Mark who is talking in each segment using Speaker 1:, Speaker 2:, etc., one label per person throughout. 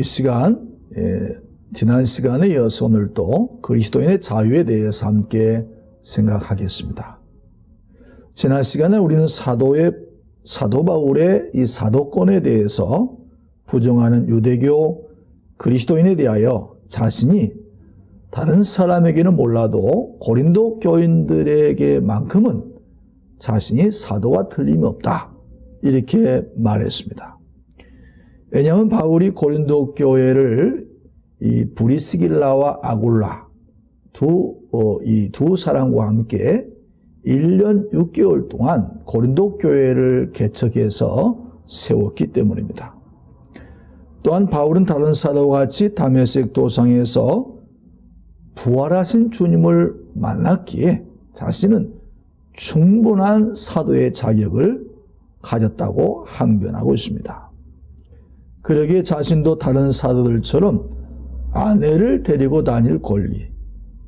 Speaker 1: 이 시간, 지난 시간에 이어서 오늘 또 그리스도인의 자유에 대해서 함께 생각하겠습니다. 지난 시간에 우리는 사도 바울의 이 사도권에 대해서 부정하는 유대교 그리스도인에 대하여 자신이 다른 사람에게는 몰라도 고린도 교인들에게만큼은 자신이 사도가 틀림없다, 이렇게 말했습니다. 왜냐하면 바울이 고린도 교회를 이 브리스길라와 아굴라 이 두 사람과 함께 1년 6개월 동안 고린도 교회를 개척해서 세웠기 때문입니다. 또한 바울은 다른 사도와 같이 다메섹 도상에서 부활하신 주님을 만났기에 자신은 충분한 사도의 자격을 가졌다고 항변하고 있습니다. 그러기에 자신도 다른 사도들처럼 아내를 데리고 다닐 권리,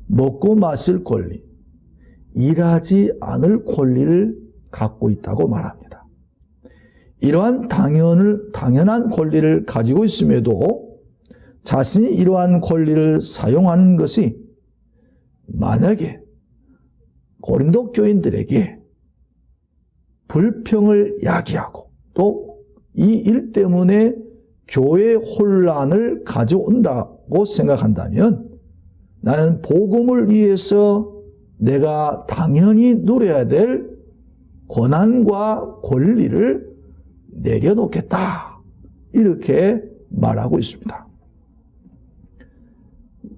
Speaker 1: 먹고 마실 권리, 일하지 않을 권리를 갖고 있다고 말합니다. 이러한 당연한 권리를 가지고 있음에도 자신이 이러한 권리를 사용하는 것이 만약에 고린도 교인들에게 불평을 야기하고 또 이 일 때문에 교회 혼란을 가져온다고 생각한다면 나는 복음을 위해서 내가 당연히 누려야 될 권한과 권리를 내려놓겠다, 이렇게 말하고 있습니다.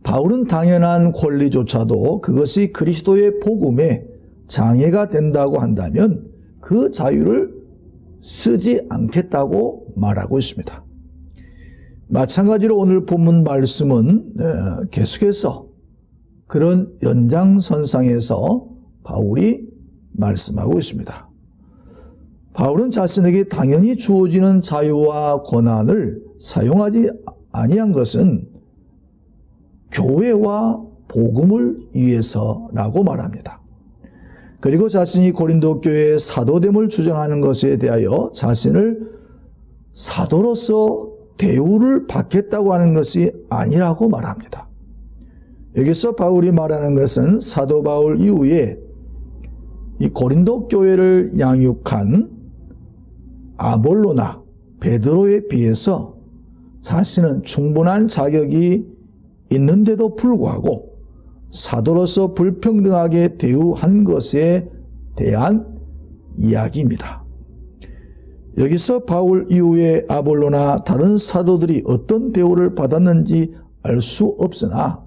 Speaker 1: 바울은 당연한 권리조차도 그것이 그리스도의 복음에 장애가 된다고 한다면 그 자유를 쓰지 않겠다고 말하고 있습니다. 마찬가지로 오늘 본문 말씀은 계속해서 그런 연장선상에서 바울이 말씀하고 있습니다. 바울은 자신에게 당연히 주어지는 자유와 권한을 사용하지 아니한 것은 교회와 복음을 위해서라고 말합니다. 그리고 자신이 고린도 교회의 사도됨을 주장하는 것에 대하여 자신을 사도로서 대우를 받겠다고 하는 것이 아니라고 말합니다. 여기서 바울이 말하는 것은 사도 바울 이후에 이 고린도 교회를 양육한 아볼로나 베드로에 비해서 자신은 충분한 자격이 있는데도 불구하고 사도로서 불평등하게 대우한 것에 대한 이야기입니다. 여기서 바울 이후에 아볼로나 다른 사도들이 어떤 대우를 받았는지 알 수 없으나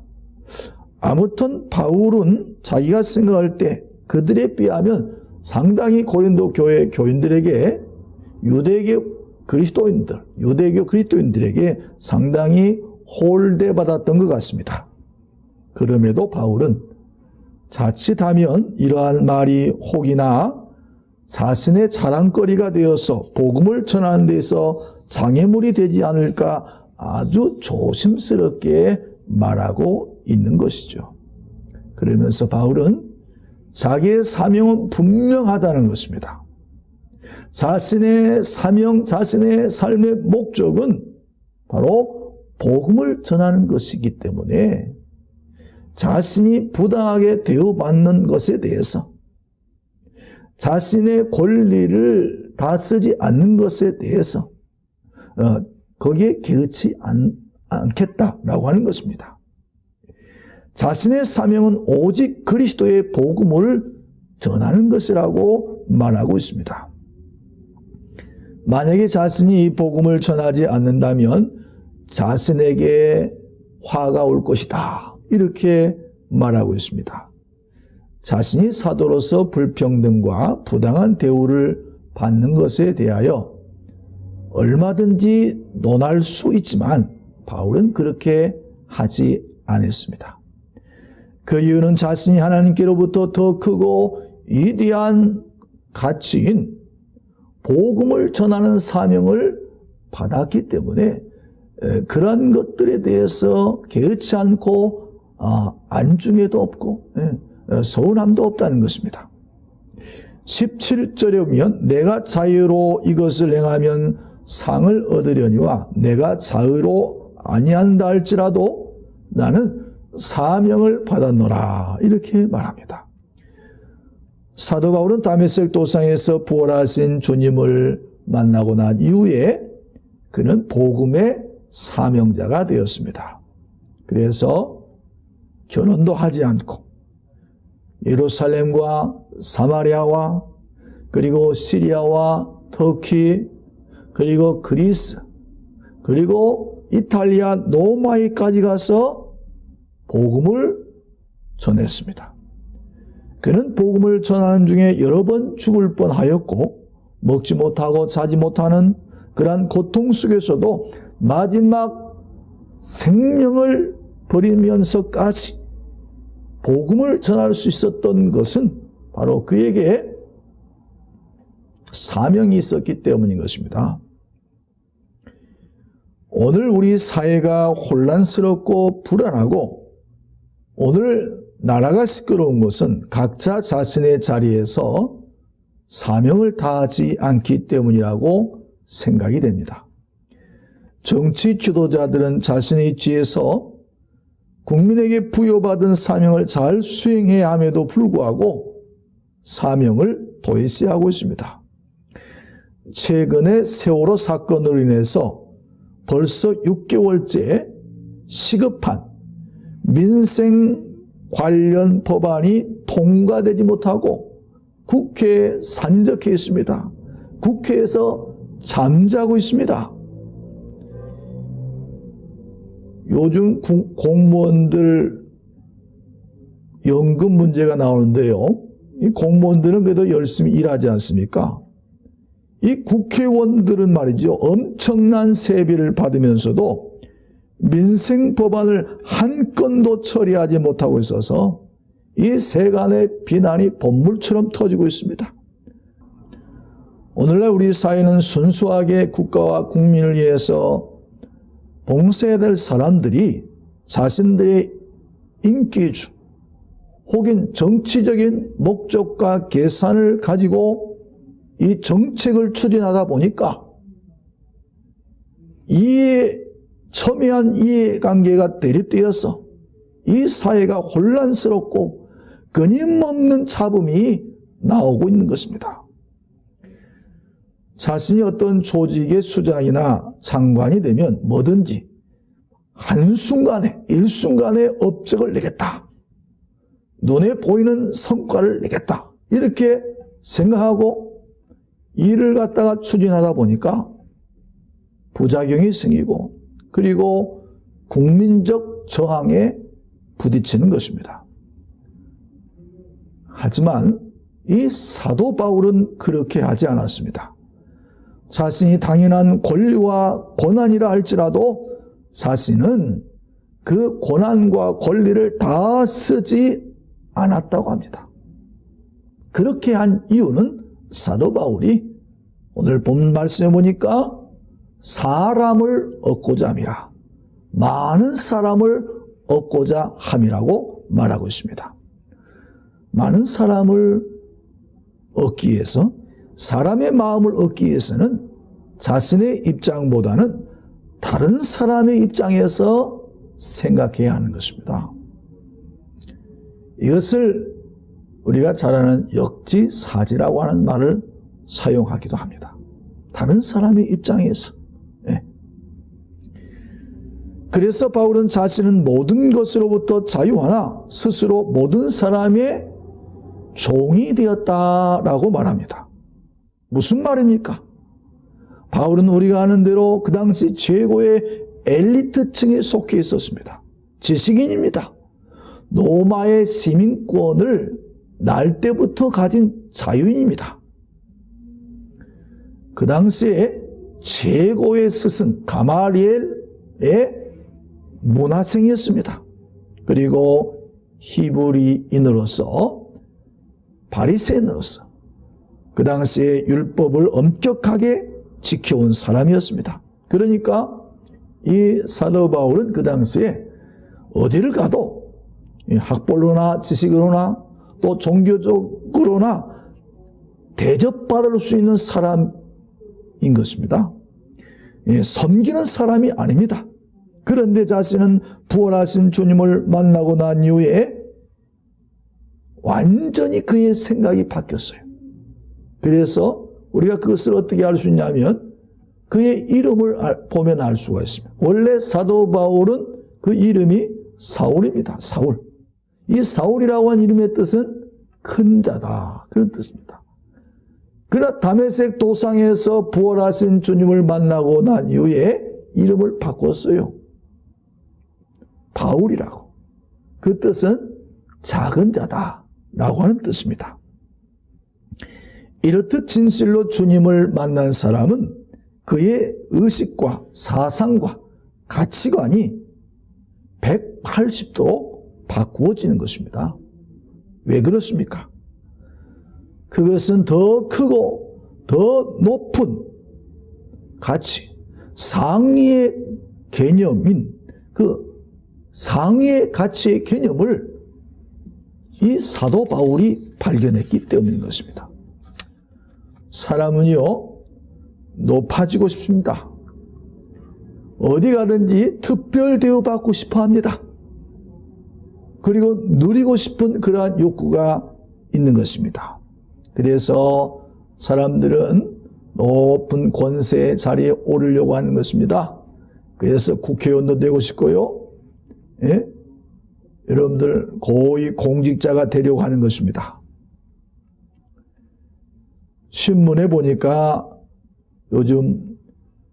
Speaker 1: 아무튼 바울은 자기가 생각할 때 그들에 비하면 상당히 고린도 교회 교인들에게 유대교 그리스도인들에게 상당히 홀대받았던 것 같습니다. 그럼에도 바울은 자칫하면 이러한 말이 혹이나 자신의 자랑거리가 되어서 복음을 전하는 데서 장애물이 되지 않을까 아주 조심스럽게 말하고 있는 것이죠. 그러면서 바울은 자기의 사명은 분명하다는 것입니다. 자신의 사명, 자신의 삶의 목적은 바로 복음을 전하는 것이기 때문에 자신이 부당하게 대우받는 것에 대해서 자신의 권리를 다 쓰지 않는 것에 대해서 거기에 개의치 않겠다라고 하는 것입니다. 자신의 사명은 오직 그리스도의 복음을 전하는 것이라고 말하고 있습니다. 만약에 자신이 이 복음을 전하지 않는다면 자신에게 화가 올 것이다, 이렇게 말하고 있습니다. 자신이 사도로서 불평등과 부당한 대우를 받는 것에 대하여 얼마든지 논할 수 있지만 바울은 그렇게 하지 않았습니다. 그 이유는 자신이 하나님께로부터 더 크고 위대한 가치인 복음을 전하는 사명을 받았기 때문에 그런 것들에 대해서 개의치 않고 안중에도 없고 서운함도 없다는 것입니다. 17절에 보면 내가 자유로 이것을 행하면 상을 얻으려니와 내가 자유로 아니한다 할지라도 나는 사명을 받았노라 이렇게 말합니다. 사도 바울은 다메섹 도상에서 부활하신 주님을 만나고 난 이후에 그는 복음의 사명자가 되었습니다. 그래서 결혼도 하지 않고 예루살렘과 사마리아와 그리고 시리아와 터키 그리고 그리스 그리고 이탈리아 로마에까지 가서 복음을 전했습니다. 그는 복음을 전하는 중에 여러 번 죽을 뻔하였고 먹지 못하고 자지 못하는 그러한 고통 속에서도 마지막 생명을 버리면서까지 복음을 전할 수 있었던 것은 바로 그에게 사명이 있었기 때문인 것입니다. 오늘 우리 사회가 혼란스럽고 불안하고 오늘 나라가 시끄러운 것은 각자 자신의 자리에서 사명을 다하지 않기 때문이라고 생각이 됩니다. 정치 지도자들은 자신의 위치에서 국민에게 부여받은 사명을 잘 수행해야 함에도 불구하고 사명을 도외시하고 있습니다. 최근에 세월호 사건으로 인해서 벌써 6개월째 시급한 민생 관련 법안이 통과되지 못하고 국회에 산적해 있습니다. 국회에서 잠자고 있습니다. 요즘 공무원들 연금 문제가 나오는데요. 이 공무원들은 그래도 열심히 일하지 않습니까? 이 국회의원들은 말이죠. 엄청난 세비를 받으면서도 민생 법안을 한 건도 처리하지 못하고 있어서 이 세간의 비난이 번물처럼 터지고 있습니다. 오늘날 우리 사회는 순수하게 국가와 국민을 위해서 봉사해야 될 사람들이 자신들의 인기주 혹은 정치적인 목적과 계산을 가지고 이 정책을 추진하다 보니까 첨예한 이해관계가 대립되어서 이 사회가 혼란스럽고 끊임없는 잡음이 나오고 있는 것입니다. 자신이 어떤 조직의 수장이나 장관이 되면 뭐든지 한순간에 일순간에 업적을 내겠다. 눈에 보이는 성과를 내겠다. 이렇게 생각하고 일을 갖다가 추진하다 보니까 부작용이 생기고 그리고 국민적 저항에 부딪히는 것입니다. 하지만 이 사도 바울은 그렇게 하지 않았습니다. 자신이 당연한 권리와 권한이라 할지라도 자신은 그 권한과 권리를 다 쓰지 않았다고 합니다. 그렇게 한 이유는 사도 바울이 오늘 본 말씀에 보니까 사람을 얻고자 함이라. 많은 사람을 얻고자 함이라고 말하고 있습니다. 많은 사람을 얻기 위해서 사람의 마음을 얻기 위해서는 자신의 입장보다는 다른 사람의 입장에서 생각해야 하는 것입니다. 이것을 우리가 잘 아는 역지사지라고 하는 말을 사용하기도 합니다. 다른 사람의 입장에서. 그래서 바울은 자신은 모든 것으로부터 자유하나 스스로 모든 사람의 종이 되었다라고 말합니다. 무슨 말입니까? 바울은 우리가 아는 대로 그 당시 최고의 엘리트층에 속해 있었습니다. 지식인입니다. 로마의 시민권을 날 때부터 가진 자유인입니다. 그 당시에 최고의 스승 가말리엘의 문화생이었습니다. 그리고 히브리인으로서 바리새인으로서 그 당시에 율법을 엄격하게 지켜온 사람이었습니다. 그러니까 이 사도 바울은 그 당시에 어디를 가도 학벌로나 지식으로나 또 종교적으로나 대접받을 수 있는 사람인 것입니다. 섬기는 사람이 아닙니다. 그런데 자신은 부활하신 주님을 만나고 난 이후에 완전히 그의 생각이 바뀌었어요. 그래서 우리가 그것을 어떻게 알 수 있냐면 그의 이름을 보면 알 수가 있습니다. 원래 사도 바울은 그 이름이 사울입니다. 사울. 이 사울이라고 하는 이름의 뜻은 큰 자다, 그런 뜻입니다. 그러나 다메섹 도상에서 부활하신 주님을 만나고 난 이후에 이름을 바꿨어요. 바울이라고. 그 뜻은 작은 자다 라고 하는 뜻입니다. 이렇듯 진실로 주님을 만난 사람은 그의 의식과 사상과 가치관이 180도로 바꾸어지는 것입니다. 왜 그렇습니까? 그것은 더 크고 더 높은 가치, 상위의 개념인 그 상위의 가치의 개념을 이 사도 바울이 발견했기 때문인 것입니다. 사람은요, 높아지고 싶습니다. 어디 가든지 특별 대우받고 싶어 합니다. 그리고 누리고 싶은 그러한 욕구가 있는 것입니다. 그래서 사람들은 높은 권세의 자리에 오르려고 하는 것입니다. 그래서 국회의원도 되고 싶고요. 예? 여러분들 고위 공직자가 되려고 하는 것입니다. 신문에 보니까 요즘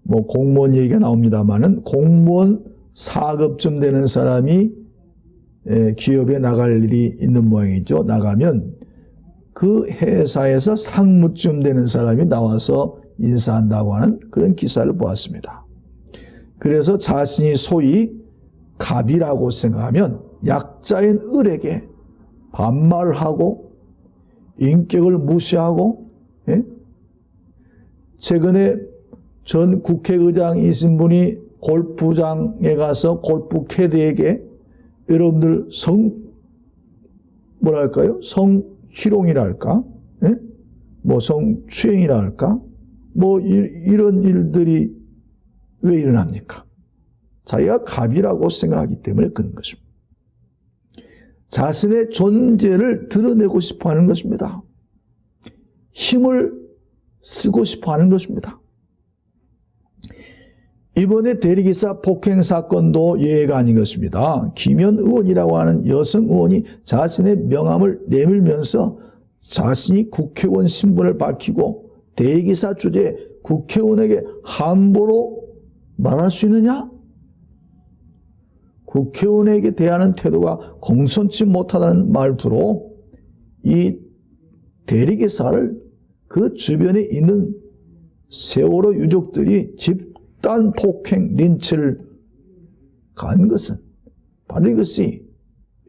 Speaker 1: 뭐 공무원 얘기가 나옵니다만은 공무원 4급쯤 되는 사람이 기업에 나갈 일이 있는 모양이죠. 나가면 그 회사에서 상무쯤 되는 사람이 나와서 인사한다고 하는 그런 기사를 보았습니다. 그래서 자신이 소위 갑이라고 생각하면 약자인 을에게 반말을 하고 인격을 무시하고, 예? 최근에 전 국회의장이신 분이 골프장에 가서 골프 캐디에게 여러분들 성희롱이랄까? 예? 뭐 성추행이랄까? 뭐 이런 일들이 왜 일어납니까? 자기가 갑이라고 생각하기 때문에 그런 것입니다. 자신의 존재를 드러내고 싶어 하는 것입니다. 힘을 쓰고 싶어 하는 것입니다. 이번에 대리기사 폭행 사건도 예외가 아닌 것입니다. 김현 의원이라고 하는 여성 의원이 자신의 명함을 내밀면서 자신이 국회의원 신분을 밝히고 대리기사 주제에 국회의원에게 함부로 말할 수 있느냐? 국회의원에게 대하는 태도가 공손치 못하다는 말투로 이 대리기사를 그 주변에 있는 세월호 유족들이 집단 폭행 린치를 간 것은 바로 이것이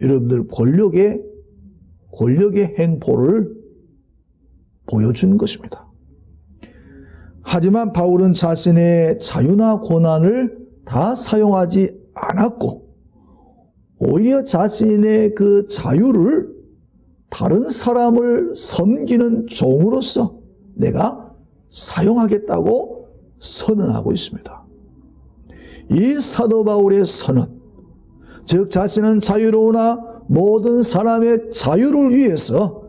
Speaker 1: 여러분들 권력의 행포를 보여주는 것입니다. 하지만 바울은 자신의 자유나 고난을 다 사용하지 않았고 오히려 자신의 그 자유를 다른 사람을 섬기는 종으로서 내가 사용하겠다고 선언하고 있습니다. 이 사도 바울의 선언, 즉 자신은 자유로우나 모든 사람의 자유를 위해서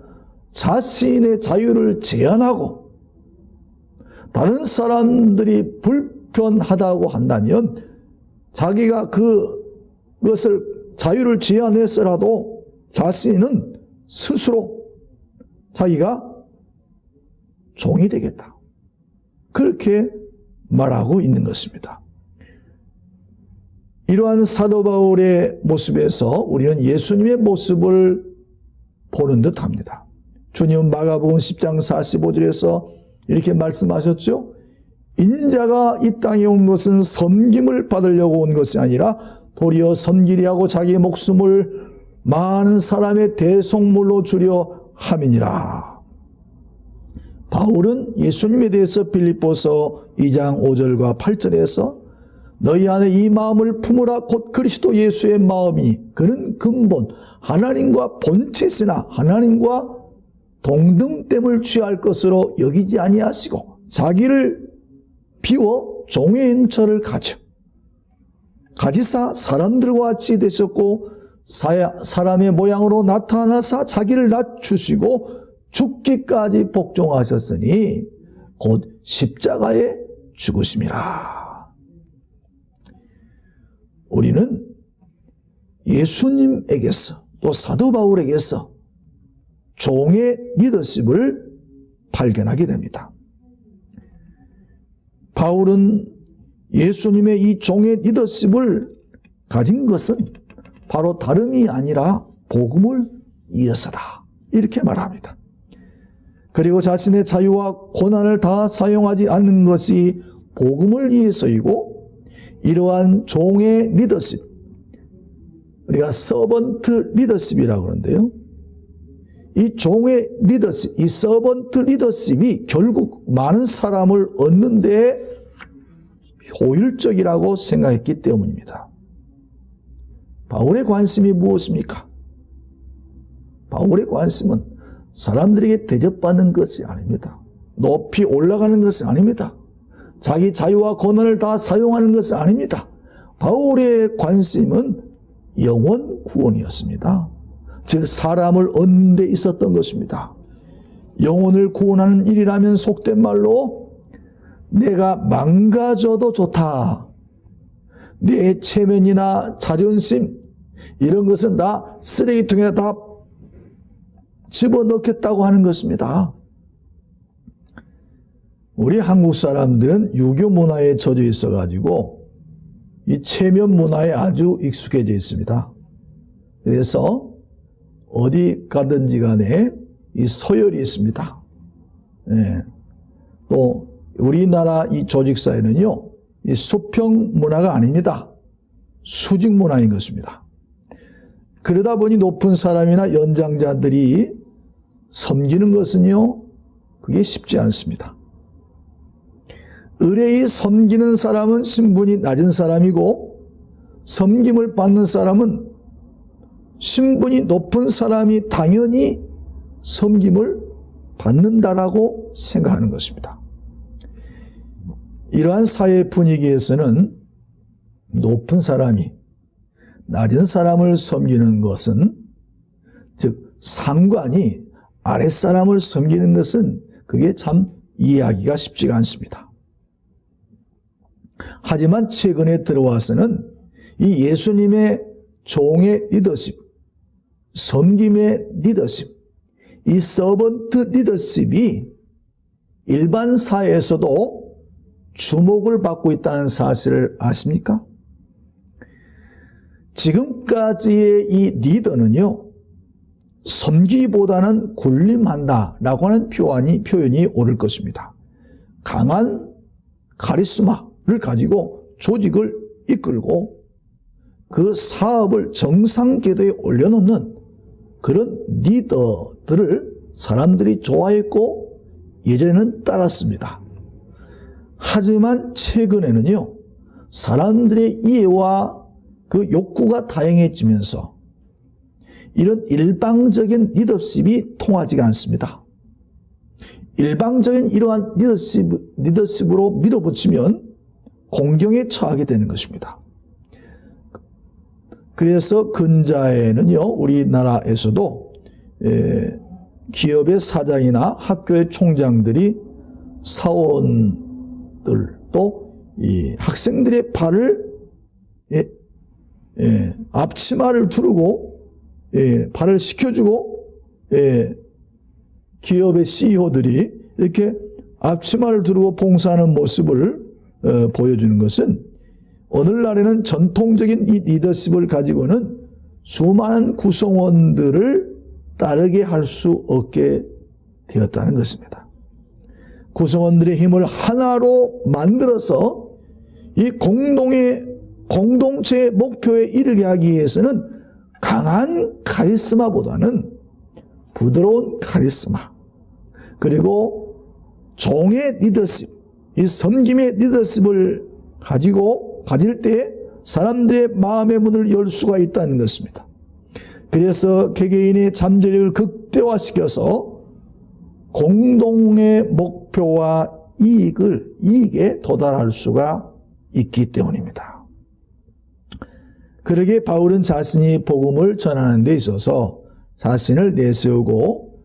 Speaker 1: 자신의 자유를 제한하고 다른 사람들이 불편하다고 한다면 자기가 그것을 자유를 제한해서라도 자신은 스스로 자기가 종이 되겠다. 그렇게 말하고 있는 것입니다. 이러한 사도 바울의 모습에서 우리는 예수님의 모습을 보는 듯합니다. 주님은 마가복음 10장 45절에서 이렇게 말씀하셨죠. 인자가 이 땅에 온 것은 섬김을 받으려고 온 것이 아니라 도리어 섬기려 하고 자기의 목숨을 많은 사람의 대속물로 주려 함이니라. 바울은 예수님에 대해서 빌립보서 2장 5절과 8절에서 너희 안에 이 마음을 품으라 곧 그리스도 예수의 마음이 그는 근본 하나님과 본체시나 하나님과 동등됨을 취할 것으로 여기지 아니하시고 자기를 비워 종의 형체를 가져 가지사 사람들과 같이 되셨고 사람의 모양으로 나타나사 자기를 낮추시고 죽기까지 복종하셨으니 곧 십자가에 죽으심이라. 우리는 예수님에게서 또 사도 바울에게서 종의 리더십을 발견하게 됩니다. 바울은 예수님의 이 종의 리더십을 가진 것은 바로 다름이 아니라 복음을 위해서다, 이렇게 말합니다. 그리고 자신의 자유와 고난을 다 사용하지 않는 것이 복음을 위해서이고, 이러한 종의 리더십, 우리가 서번트 리더십이라고 그러는데요, 이 종의 리더십, 이 서번트 리더십이 결국 많은 사람을 얻는 데 효율적이라고 생각했기 때문입니다. 바울의 관심이 무엇입니까? 바울의 관심은 사람들에게 대접받는 것이 아닙니다. 높이 올라가는 것이 아닙니다. 자기 자유와 권한을 다 사용하는 것이 아닙니다. 바울의 관심은 영혼 구원이었습니다. 즉 사람을 얻는 데 있었던 것입니다. 영혼을 구원하는 일이라면 속된 말로 내가 망가져도 좋다, 내 체면이나 자존심 이런 것은 다 쓰레기통에 다 집어넣겠다고 하는 것입니다. 우리 한국 사람들은 유교 문화에 젖어 있어가지고 이 체면 문화에 아주 익숙해져 있습니다. 그래서 어디 가든지 간에 이 서열이 있습니다. 네. 또 우리나라 이 조직사회는요, 이 수평 문화가 아닙니다. 수직 문화인 것입니다. 그러다 보니 높은 사람이나 연장자들이 섬기는 것은요, 그게 쉽지 않습니다. 의뢰이 섬기는 사람은 신분이 낮은 사람이고, 섬김을 받는 사람은 신분이 높은 사람이 당연히 섬김을 받는다라고 생각하는 것입니다. 이러한 사회 분위기에서는 높은 사람이 낮은 사람을 섬기는 것은, 즉 상관이 아랫사람을 섬기는 것은 그게 참 이해하기가 쉽지가 않습니다. 하지만 최근에 들어와서는 이 예수님의 종의 리더십, 섬김의 리더십, 이 서번트 리더십이 일반 사회에서도 주목을 받고 있다는 사실을 아십니까? 지금까지의 이 리더는요, 섬기기보다는 군림한다라고 하는 표현이 옳을 것입니다. 강한 카리스마를 가지고 조직을 이끌고 그 사업을 정상궤도에 올려놓는 그런 리더들을 사람들이 좋아했고 예전에는 따랐습니다. 하지만 최근에는요, 사람들의 이해와 그 욕구가 다양해지면서 이런 일방적인 리더십이 통하지가 않습니다. 일방적인 이러한 리더십으로 밀어붙이면 공경에 처하게 되는 것입니다. 그래서 근자에는요, 우리나라에서도 기업의 사장이나 학교의 총장들이 사원들 또 이 학생들의 발을 앞치마를 두르고 발을 시켜주고 기업의 CEO들이 이렇게 앞치마를 두르고 봉사하는 모습을 보여주는 것은 오늘날에는 전통적인 이 리더십을 가지고는 수많은 구성원들을 따르게 할 수 없게 되었다는 것입니다. 구성원들의 힘을 하나로 만들어서 이 공동체의 목표에 이르게 하기 위해서는 강한 카리스마보다는 부드러운 카리스마, 그리고 종의 리더십, 이 섬김의 리더십을 가질 때 사람들의 마음의 문을 열 수가 있다는 것입니다. 그래서 개개인의 잠재력을 극대화시켜서 공동의 목표와 이익에 도달할 수가 있기 때문입니다. 그러기에 바울은 자신이 복음을 전하는 데 있어서 자신을 내세우고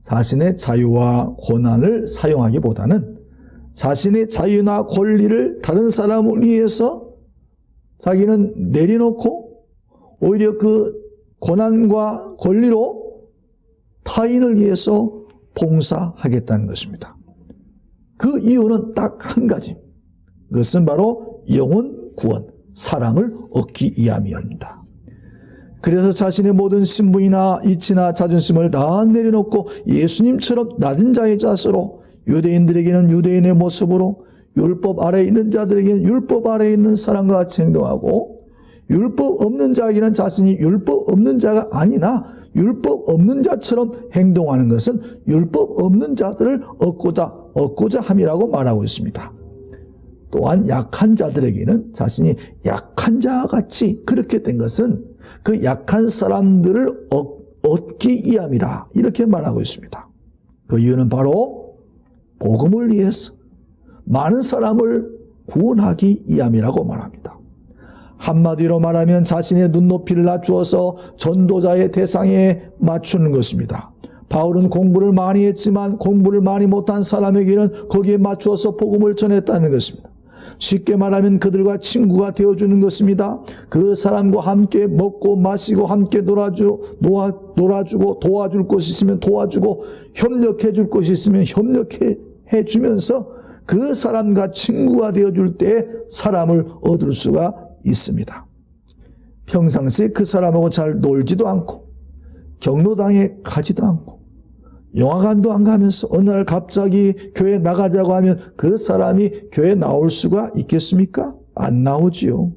Speaker 1: 자신의 자유와 권한을 사용하기보다는 자신의 자유나 권리를 다른 사람을 위해서 자기는 내려놓고 오히려 그 권한과 권리로 타인을 위해서 봉사하겠다는 것입니다. 그 이유는 딱 한 가지. 그것은 바로 영혼 구원, 사람을 얻기 위함이옵니다. 그래서 자신의 모든 신분이나 이치나 자존심을 다 내려놓고 예수님처럼 낮은 자의 자세로 유대인들에게는 유대인의 모습으로 율법 아래에 있는 자들에게는 율법 아래에 있는 사람과 같이 행동하고 율법 없는 자에게는 자신이 율법 없는 자가 아니나 율법 없는 자처럼 행동하는 것은 율법 없는 자들을 얻고자 함이라고 말하고 있습니다. 또한 약한 자들에게는 자신이 약한 자와 같이 그렇게 된 것은 그 약한 사람들을 얻기 위함이라 이렇게 말하고 있습니다. 그 이유는 바로 복음을 위해서 많은 사람을 구원하기 위함이라고 말합니다. 한마디로 말하면 자신의 눈높이를 낮추어서 전도자의 대상에 맞추는 것입니다. 바울은 공부를 많이 했지만 공부를 많이 못한 사람에게는 거기에 맞추어서 복음을 전했다는 것입니다. 쉽게 말하면 그들과 친구가 되어주는 것입니다. 그 사람과 함께 먹고 마시고 함께 놀아주고 도와줄 것이 있으면 도와주고 협력해 줄 것이 있으면 협력해 주면서 그 사람과 친구가 되어줄 때 사람을 얻을 수가 있습니다. 평상시에 그 사람하고 잘 놀지도 않고 경로당에 가지도 않고 영화관도 안 가면서 어느 날 갑자기 교회 나가자고 하면 그 사람이 교회 나올 수가 있겠습니까? 안 나오지요.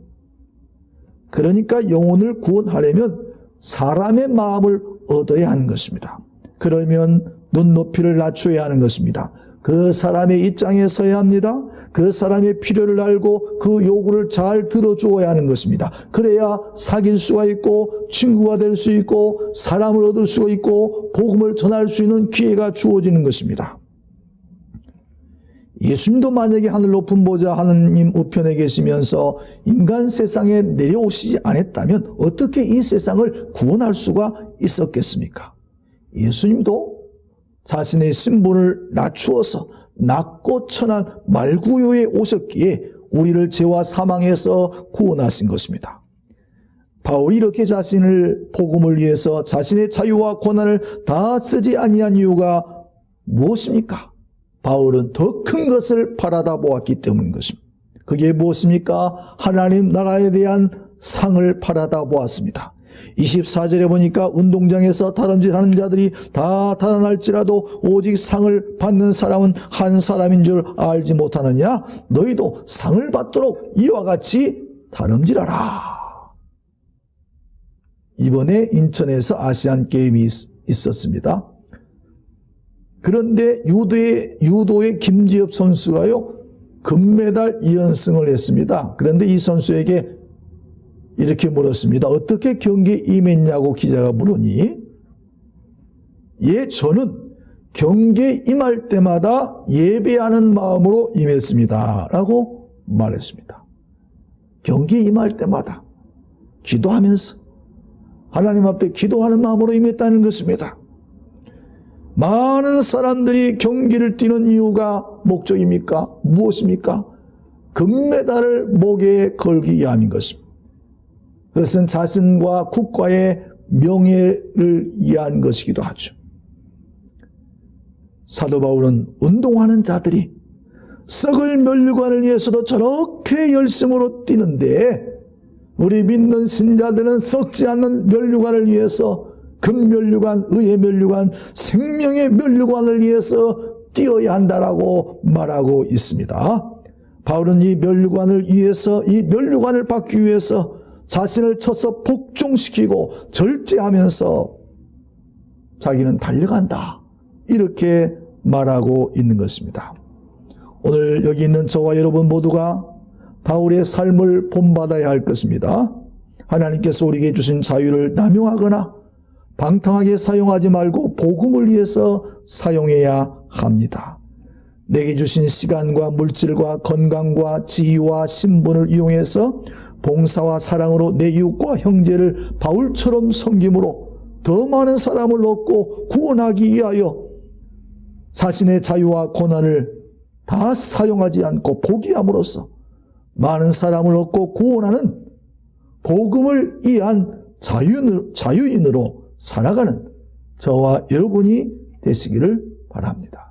Speaker 1: 그러니까 영혼을 구원하려면 사람의 마음을 얻어야 하는 것입니다. 그러면 눈높이를 낮춰야 하는 것입니다. 그 사람의 입장에 서야 합니다. 그 사람의 필요를 알고 그 요구를 잘 들어주어야 하는 것입니다. 그래야 사귈 수가 있고 친구가 될 수 있고 사람을 얻을 수가 있고 복음을 전할 수 있는 기회가 주어지는 것입니다. 예수님도 만약에 하늘 높은 보좌 하느님 우편에 계시면서 인간 세상에 내려오시지 않았다면 어떻게 이 세상을 구원할 수가 있었겠습니까? 예수님도 자신의 신분을 낮추어서 낮고 천한 말구유에 오셨기에 우리를 죄와 사망에서 구원하신 것입니다. 바울이 이렇게 자신을 복음을 위해서 자신의 자유와 권한을 다 쓰지 아니한 이유가 무엇입니까? 바울은 더 큰 것을 바라다 보았기 때문인 것입니다. 그게 무엇입니까? 하나님 나라에 대한 상을 바라다 보았습니다. 24절에 보니까 운동장에서 다름질하는 자들이 다 달아날지라도 오직 상을 받는 사람은 한 사람인 줄 알지 못하느냐? 너희도 상을 받도록 이와 같이 다름질하라. 이번에 인천에서 아시안 게임이 있었습니다. 그런데 유도의 김지엽 선수가요 금메달 2연승을 했습니다. 그런데 이 선수에게 이렇게 물었습니다. 어떻게 경기에 임했냐고 기자가 물으니 저는 경기에 임할 때마다 예배하는 마음으로 임했습니다. 라고 말했습니다. 경기에 임할 때마다 기도하면서 하나님 앞에 기도하는 마음으로 임했다는 것입니다. 많은 사람들이 경기를 뛰는 이유가 목적입니까? 무엇입니까? 금메달을 목에 걸기 위함인 것입니다. 그것은 자신과 국가의 명예를 위한 것이기도 하죠. 사도 바울은 운동하는 자들이 썩을 면류관을 위해서도 저렇게 열심으로 뛰는데 우리 믿는 신자들은 썩지 않는 면류관을 위해서 금면류관, 의의 면류관, 생명의 면류관을 위해서 뛰어야 한다라고 말하고 있습니다. 바울은 이 면류관을 위해서, 이 면류관을 받기 위해서 자신을 쳐서 복종시키고 절제하면서 자기는 달려간다. 이렇게 말하고 있는 것입니다. 오늘 여기 있는 저와 여러분 모두가 바울의 삶을 본받아야 할 것입니다. 하나님께서 우리에게 주신 자유를 남용하거나 방탕하게 사용하지 말고 복음을 위해서 사용해야 합니다. 내게 주신 시간과 물질과 건강과 지위와 신분을 이용해서 봉사와 사랑으로 내 이웃과 형제를 바울처럼 섬김으로 더 많은 사람을 얻고 구원하기 위하여 자신의 자유와 고난을 다 사용하지 않고 포기함으로써 많은 사람을 얻고 구원하는 복음을 이해한 자유인으로 살아가는 저와 여러분이 되시기를 바랍니다.